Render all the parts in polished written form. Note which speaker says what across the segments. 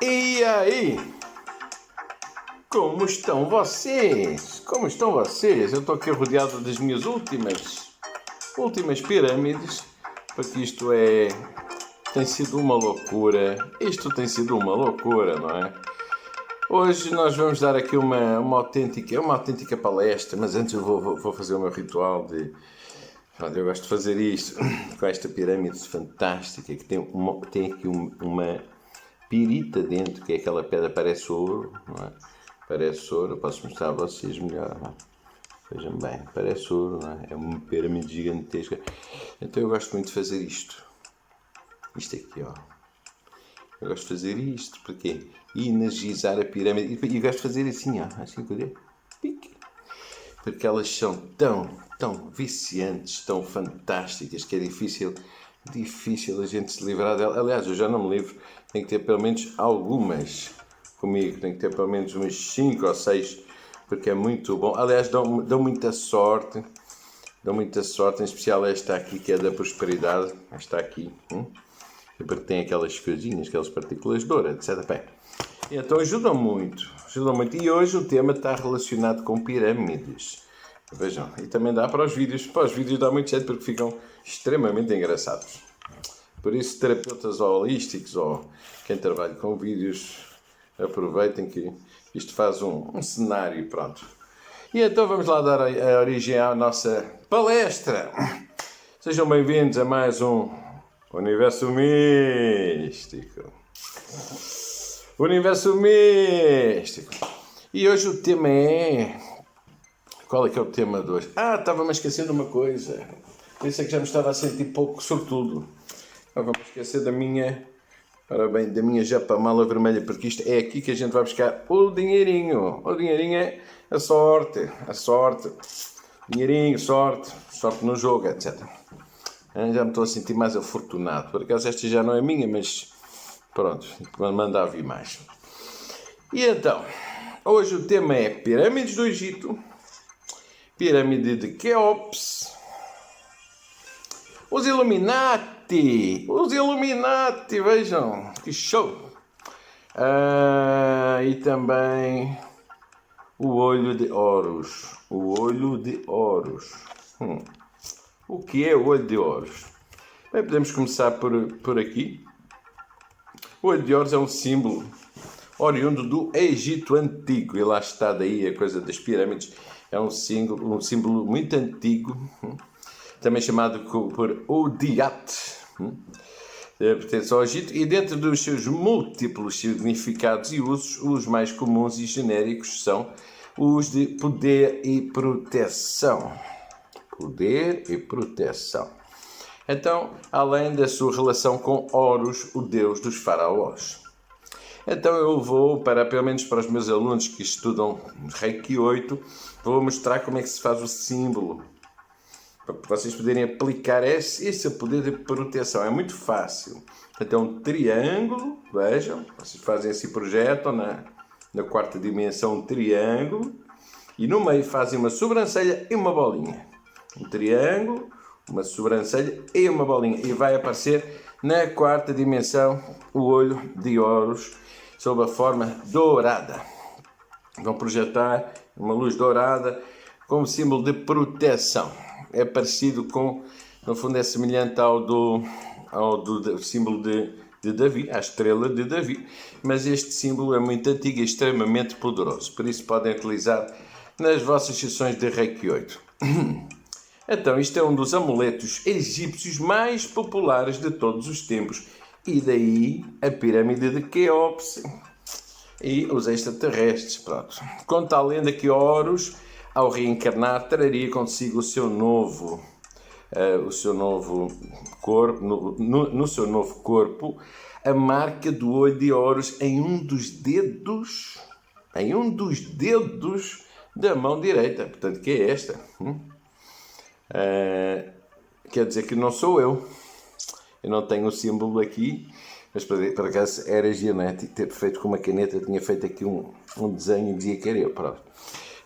Speaker 1: E aí? Como estão vocês? Como estão vocês? Eu estou aqui rodeado das minhas últimas pirâmides, porque tem sido uma loucura. Isto tem sido uma loucura, não é? Hoje nós vamos dar aqui uma autêntica palestra, mas antes eu vou fazer o meu ritual de... Eu gosto de fazer isto com esta pirâmide fantástica que tem aqui uma pirita dentro, que é aquela pedra, parece ouro, não é? Parece ouro, eu posso mostrar a vocês melhor, não é? Vejam bem, parece ouro, não é? É uma pirâmide gigantesca. Então eu gosto muito de fazer isto. Isto aqui, ó. Eu gosto de fazer isto, porque energizar a pirâmide. E gosto de fazer assim, ó. Assim com o dedo. Pique. Porque elas são tão viciantes, tão fantásticas, que é difícil a gente se livrar delas. Aliás, eu já não me livro. Tenho que ter pelo menos algumas comigo. Tenho que ter pelo menos umas 5 ou 6, porque é muito bom. Aliás, dão muita sorte. Dão muita sorte, em especial esta aqui, que é da prosperidade. Esta aqui. Porque tem aquelas coisinhas, aquelas partículas de ouro, etc. Bem, então ajudam muito. E hoje o tema está relacionado com pirâmides. Vejam, e também dá para os vídeos. Para os vídeos dá muito jeito porque ficam extremamente engraçados. Por isso, terapeutas holísticos ou quem trabalha com vídeos, aproveitem que isto faz um cenário, pronto. E então vamos lá dar a origem à nossa palestra. Sejam bem-vindos a mais um Universo Místico. Universo Místico. E hoje o tema é... Qual é que é o tema de hoje? Estava-me esquecendo uma coisa. Pensei que já me estava a sentir pouco sortudo. Estava-me a esquecer da minha japamala vermelha, porque isto é aqui que a gente vai buscar o dinheirinho. O dinheirinho é a sorte. Dinheirinho, sorte no jogo, etc. Já me estou a sentir mais afortunado. Por acaso esta já não é minha, mas pronto, manda vir mais. E então, hoje o tema é Pirâmides do Egito, Pirâmide de Quéops, os Illuminati, vejam, que show! E também o Olho de Horus, O que é o Olho de Horus? Bem, podemos começar por aqui. O Olho de Horus é um símbolo oriundo do Egito Antigo. E lá está daí a coisa das pirâmides. É um símbolo muito antigo, também chamado por Udiat. Pertence ao Egito. E dentro dos seus múltiplos significados e usos, os mais comuns e genéricos são os de poder e proteção. Então, além da sua relação com Horus, o deus dos faraós. Então eu vou, pelo menos para os meus alunos que estudam Reiki 8, vou mostrar como é que se faz o símbolo. Para vocês poderem aplicar esse poder de proteção. É muito fácil. Então, um triângulo, vejam, vocês fazem esse projeto na quarta dimensão, um triângulo, e no meio fazem uma sobrancelha e uma bolinha. Um triângulo, uma sobrancelha e uma bolinha. E vai aparecer na quarta dimensão o Olho de Horus sob a forma dourada. Vão projetar uma luz dourada como símbolo de proteção. É parecido com, no fundo é semelhante ao do símbolo de Davi, à estrela de Davi. Mas este símbolo é muito antigo e extremamente poderoso. Por isso podem utilizar nas vossas sessões de Reiki 8. Então, isto é um dos amuletos egípcios mais populares de todos os tempos. E daí a pirâmide de Quéops e os extraterrestres. Pronto. Conta a lenda que Horus, ao reencarnar, traria consigo o seu novo corpo, no seu novo corpo, a marca do Olho de Horus em um dos dedos da mão direita. Portanto, que é esta? Quer dizer que não sou eu não tenho o símbolo aqui, mas por acaso era giro, não é? Ter feito com uma caneta, tinha feito aqui um desenho e dizia que era eu, pronto.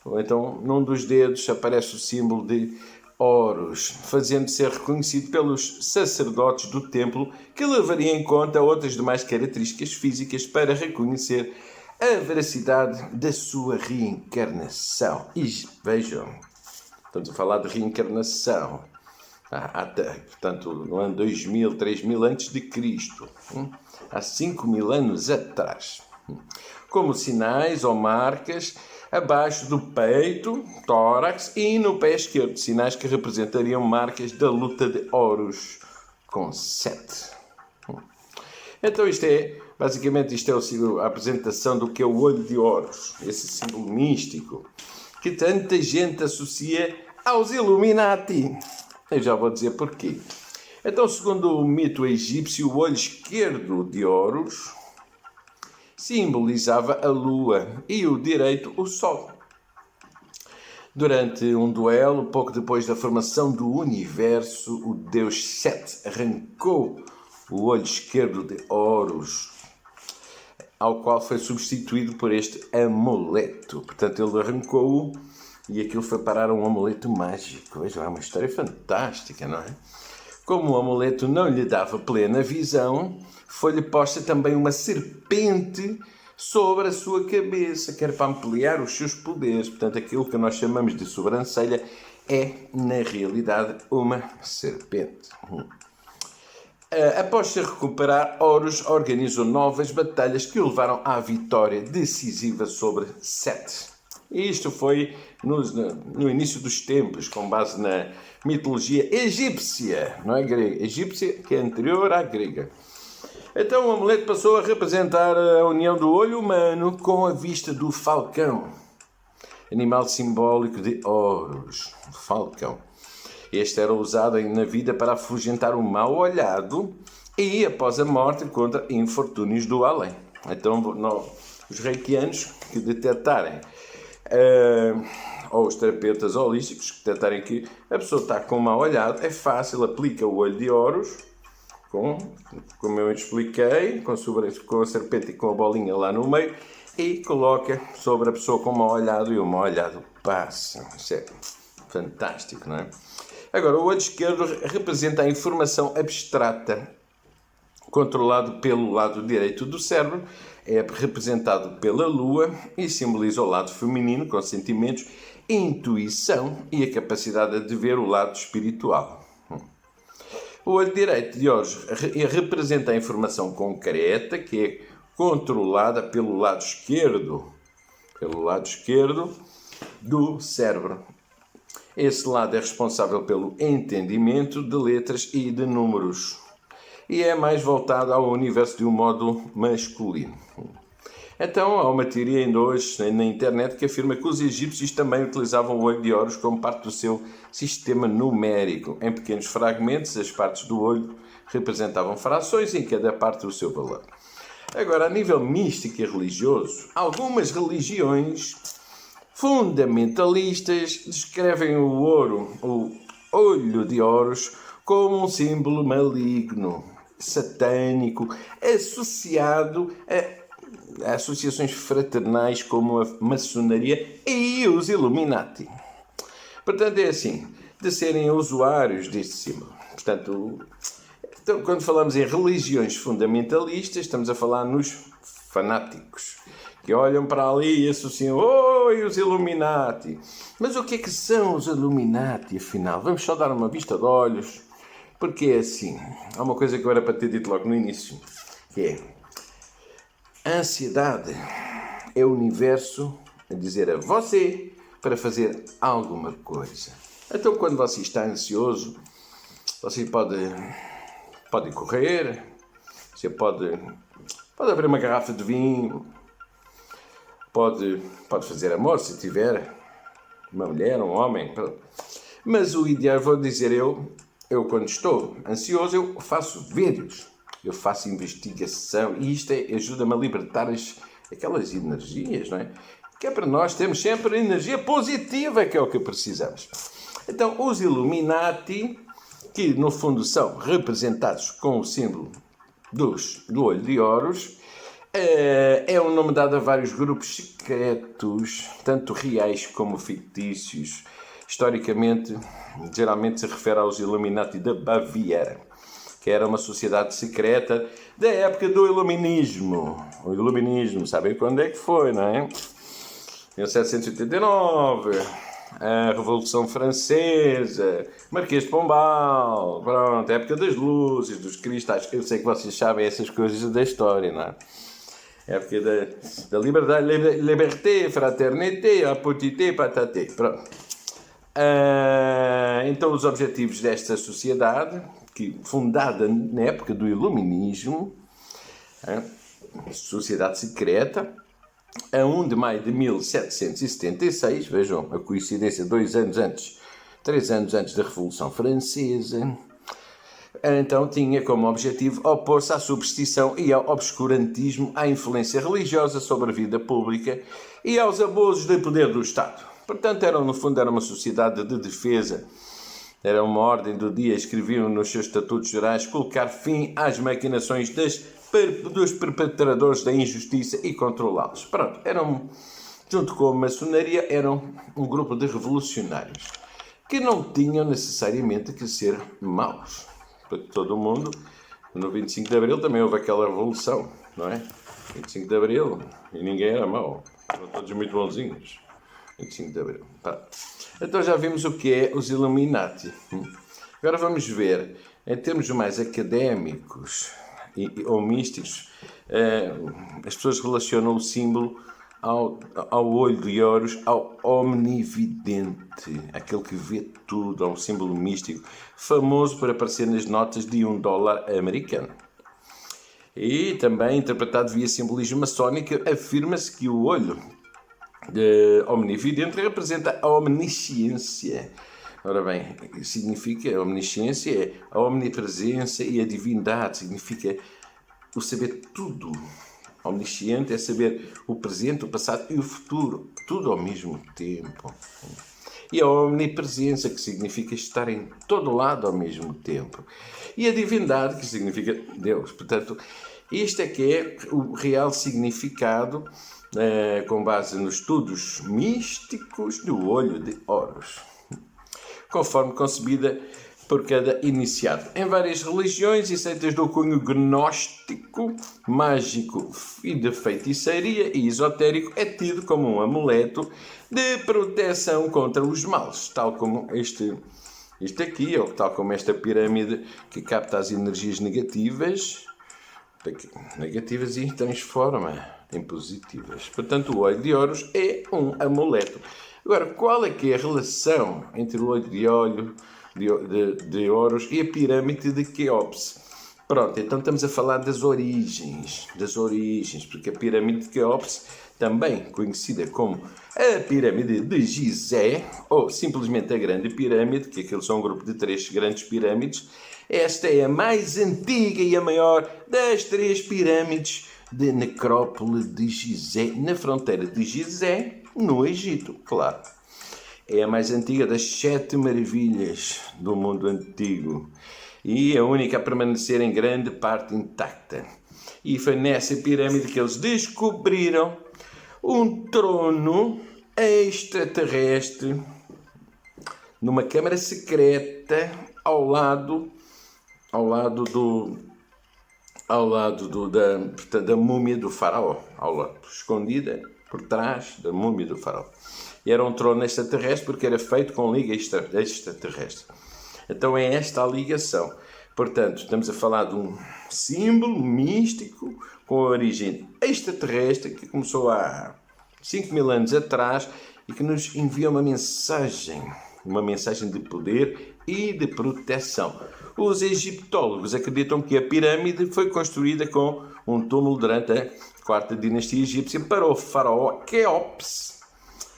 Speaker 1: Ou então num dos dedos aparece o símbolo de Horus, fazendo ser reconhecido pelos sacerdotes do templo, que levaria em conta outras demais características físicas para reconhecer a veracidade da sua reencarnação. E vejam, estamos a falar de reencarnação. Portanto, no ano 2000, 3000 antes de Cristo, há 5000 anos atrás. Como sinais ou marcas abaixo do peito, tórax e no pé esquerdo, sinais que representariam marcas da luta de Horus com Sete. Então basicamente isto é a apresentação do que é o olho de Horus, esse símbolo místico que tanta gente associa aos Illuminati. Eu já vou dizer porquê. Então, segundo o mito egípcio, o olho esquerdo de Horus simbolizava a lua e o direito o sol. Durante um duelo, pouco depois da formação do universo, o deus Set arrancou o olho esquerdo de Horus, ao qual foi substituído por este amuleto. Portanto, ele arrancou-o e aquilo foi parar a um amuleto mágico. Veja, é uma história fantástica, não é? Como o amuleto não lhe dava plena visão, foi-lhe posta também uma serpente sobre a sua cabeça, que era para ampliar os seus poderes. Portanto, aquilo que nós chamamos de sobrancelha é, na realidade, uma serpente. Após se recuperar, Horus organizou novas batalhas que o levaram à vitória decisiva sobre Sete. E isto foi no início dos tempos, com base na mitologia egípcia, não é grega, egípcia, que é anterior à grega. Então o amuleto passou a representar a união do olho humano com a vista do falcão, animal simbólico de Horus, falcão. Este era usado na vida para afugentar o mal olhado e, após a morte, contra infortúnios do além. Então, os reikianos que detectarem, ou os terapeutas holísticos que detectarem que a pessoa está com mal olhado, é fácil, aplica o olho de Horus, como eu expliquei, com a serpente e com a bolinha lá no meio, e coloca sobre a pessoa com mal olhado e o mal olhado passa. Isso é fantástico, não é? Agora, o olho esquerdo representa a informação abstrata, controlado pelo lado direito do cérebro, é representado pela lua e simboliza o lado feminino, com sentimentos, intuição e a capacidade de ver o lado espiritual. O olho direito de Horus representa a informação concreta, que é controlada pelo lado esquerdo do cérebro. Esse lado é responsável pelo entendimento de letras e de números e é mais voltado ao universo de um modo masculino. Então, há uma teoria ainda hoje na internet que afirma que os egípcios também utilizavam o olho de Horus como parte do seu sistema numérico. Em pequenos fragmentos, as partes do olho representavam frações em cada parte o seu valor. Agora, a nível místico e religioso, algumas religiões fundamentalistas descrevem o olho de Horus como um símbolo maligno, satânico, associado a associações fraternais como a maçonaria e os Illuminati. Portanto, é assim, de serem usuários deste símbolo. Portanto, então, quando falamos em religiões fundamentalistas, estamos a falar nos fanáticos, que olham para ali e associam, oi, os Illuminati. Mas o que é que são os Illuminati, afinal? Vamos só dar uma vista de olhos, porque é assim, há uma coisa que eu era para ter dito logo no início, que é, a ansiedade é o universo a dizer a você para fazer alguma coisa. Então, quando você está ansioso, você pode correr, você pode abrir uma garrafa de vinho, pode fazer amor se tiver uma mulher, um homem. Mas o ideal, vou dizer eu quando estou ansioso, eu faço vídeos, eu faço investigação e isto ajuda-me a libertar aquelas energias, não é? Que é para nós termos sempre energia positiva, que é o que precisamos. Então, os Illuminati, que no fundo são representados com o símbolo do olho de Horus, é um nome dado a vários grupos secretos, tanto reais como fictícios, historicamente, geralmente se refere aos Illuminati da Baviera, que era uma sociedade secreta da época do Iluminismo. O Iluminismo, sabem quando é que foi, não é? 1789, a Revolução Francesa, Marquês de Pombal, pronto, a época das luzes, dos cristais. Eu sei que vocês sabem essas coisas da história, não é? A época da liberdade, liberté, fraternité, apotité, pataté. Pronto. Então, os objetivos desta sociedade, que fundada na época do Iluminismo, sociedade secreta, a 1 de maio de 1776, vejam a coincidência, 3 anos antes da Revolução Francesa, então tinha como objetivo opor-se à superstição e ao obscurantismo, à influência religiosa sobre a vida pública e aos abusos de poder do Estado. Portanto, no fundo, era uma sociedade de defesa. Era uma ordem do dia, escreviam nos seus estatutos gerais, colocar fim às maquinações dos perpetradores da injustiça e controlá-los. Pronto, junto com a maçonaria, eram um grupo de revolucionários que não tinham necessariamente que ser maus. Porque todo mundo, no 25 de Abril também houve aquela revolução, não é? 25 de Abril, e ninguém era mau. Eram todos muito bonzinhos. 25 de Abril. Então já vimos o que é os Illuminati. Agora vamos ver, em termos mais académicos ou místicos, as pessoas relacionam o símbolo ao olho de Horus, ao omnividente, aquele que vê tudo, a um símbolo místico, famoso por aparecer nas notas de $1 americano. E também, interpretado via simbolismo maçónico, afirma-se que o olho omnividente representa a omnisciência. Ora bem, significa a omnisciência, é a omnipresença e a divindade, significa o saber tudo. Omnisciente é saber o presente, o passado e o futuro, tudo ao mesmo tempo. E a omnipresença, que significa estar em todo lado ao mesmo tempo. E a divindade, que significa Deus. Portanto, isto é que é o real significado, com base nos estudos místicos do olho de Horus, conforme concebida por cada iniciado. Em várias religiões e seitas do cunho gnóstico, mágico e de feitiçaria e esotérico, é tido como um amuleto de proteção contra os males, tal como este aqui, ou tal como esta pirâmide que capta as energias negativas e transforma em positivas. Portanto, o olho de Horus é um amuleto. Agora, qual é que é a relação entre o olho de Horus e a pirâmide de Quéops? Pronto, então estamos a falar das origens, porque a pirâmide de Quéops, também conhecida como a pirâmide de Gizé, ou simplesmente a grande pirâmide, que aquilo são um grupo de 3 grandes pirâmides, esta é a mais antiga e a maior das 3 pirâmides de necrópole de Gizé, na fronteira de Gizé, no Egito, claro. É a mais antiga das 7 maravilhas do mundo antigo e a única a permanecer em grande parte intacta. E foi nessa pirâmide que eles descobriram um trono extraterrestre numa câmara secreta ao lado da múmia do faraó, escondida por trás da múmia do faraó. E era um trono extraterrestre porque era feito com liga extraterrestre. Então é esta a ligação. Portanto, estamos a falar de um símbolo místico com origem extraterrestre que começou há 5.000 anos atrás e que nos envia uma mensagem de poder e de proteção. Os egiptólogos acreditam que a pirâmide foi construída com um túmulo durante a 4ª dinastia egípcia para o faraó Quéops,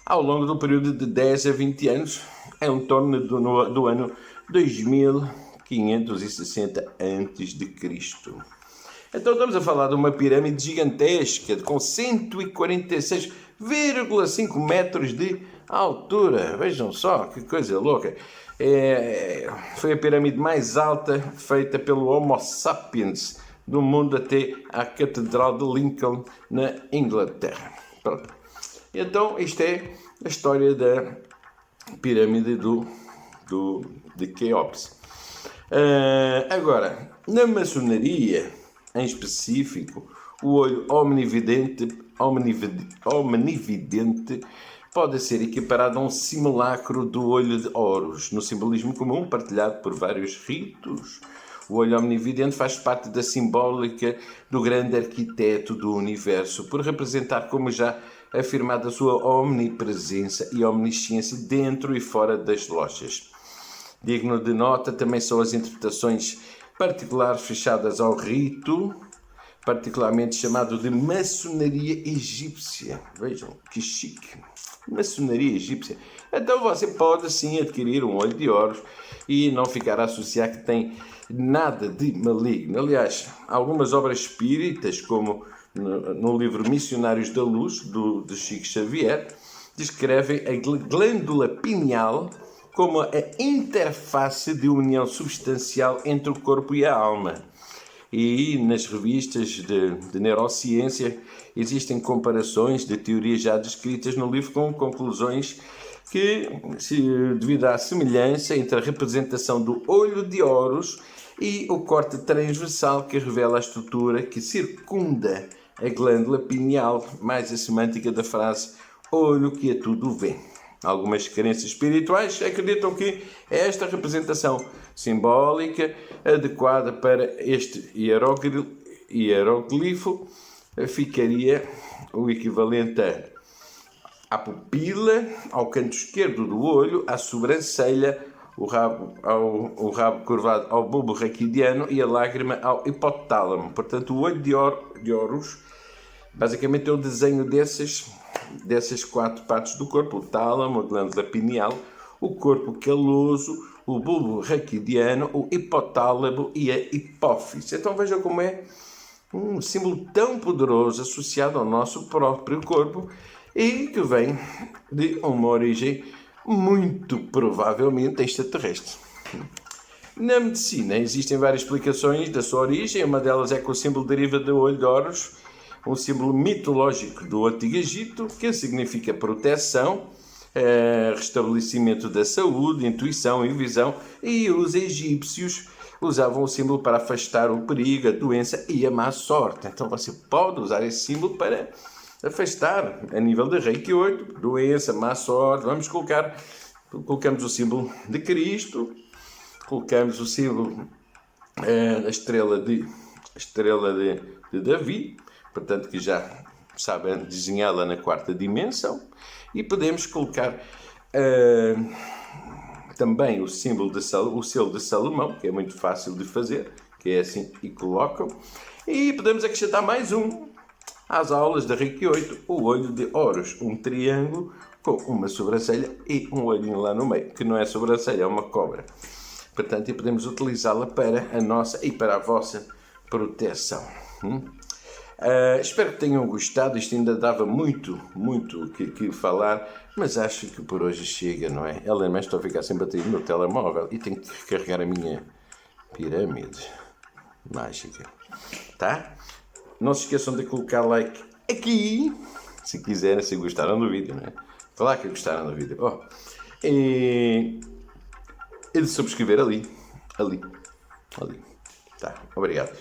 Speaker 1: ao longo do período de 10 a 20 anos, em torno do ano 2560 a.C. Então estamos a falar de uma pirâmide gigantesca, com 146,5 metros de altura. Vejam só, que coisa louca. Foi a pirâmide mais alta feita pelo Homo sapiens do mundo até à Catedral de Lincoln, na Inglaterra. Pronto. Então, isto é a história pirâmide de Quéops. Agora, na maçonaria, em específico, o olho omnividente pode ser equiparado a um simulacro do olho de Horus, no simbolismo comum partilhado por vários ritos. O olho omnividente faz parte da simbólica do grande arquiteto do universo, por representar, como já afirmado, a sua omnipresença e omnisciência dentro e fora das lojas. Digno de nota também são as interpretações particulares fechadas ao rito, particularmente chamado de maçonaria egípcia. Vejam, que chique. Maçonaria egípcia. Então você pode sim adquirir um olho de Horus e não ficar a associar que tem nada de maligno. Aliás, algumas obras espíritas, como no livro Missionários da Luz, de Chico Xavier, descrevem a glândula pineal como a interface de união substancial entre o corpo e a alma. E nas revistas de neurociência existem comparações de teorias já descritas no livro com conclusões que, devido à semelhança entre a representação do olho de Horus e o corte transversal que revela a estrutura que circunda a glândula pineal, mais a semântica da frase olho que a tudo vê. Algumas crenças espirituais acreditam que esta representação simbólica adequada para este hieroglifo ficaria o equivalente à pupila, ao canto esquerdo do olho, à sobrancelha, o rabo curvado ao bulbo raquidiano e a lágrima ao hipotálamo. Portanto, o olho de Horus basicamente é o desenho dessas 4 partes do corpo: o tálamo, a glândula pineal, o corpo caloso, o bulbo raquidiano, o hipotálamo e a hipófise. Então vejam como é um símbolo tão poderoso associado ao nosso próprio corpo e que vem de uma origem muito provavelmente extraterrestre. Na medicina existem várias explicações da sua origem. Uma delas é que o símbolo deriva do olho de Horus, um símbolo mitológico do Antigo Egito, que significa proteção, restabelecimento da saúde, intuição e visão, e os egípcios usavam o símbolo para afastar o perigo, a doença e a má sorte. Então você pode usar esse símbolo para afastar, a nível de Reiki 8, doença, má sorte. Colocamos o símbolo de Cristo, colocamos o símbolo, a estrela de Davi, portanto que já sabem desenhá-la na 4ª dimensão, e podemos colocar também o símbolo o selo de Salomão, que é muito fácil de fazer, que é assim, e colocam, e podemos acrescentar mais um às aulas da Reiki 8, o olho de Horus, um triângulo com uma sobrancelha e um olhinho lá no meio, que não é sobrancelha, é uma cobra. Portanto, e podemos utilizá-la para a nossa e para a vossa proteção. Espero que tenham gostado. Isto ainda dava muito que falar, mas acho que por hoje chega, não é? Além mais, estou a ficar sem bateria no meu telemóvel e tenho que recarregar a minha pirâmide mágica, tá? Não se esqueçam de colocar like aqui, se quiserem, se gostaram do vídeo, não é? Falar que gostaram do vídeo. E de subscrever ali. Tá, obrigado.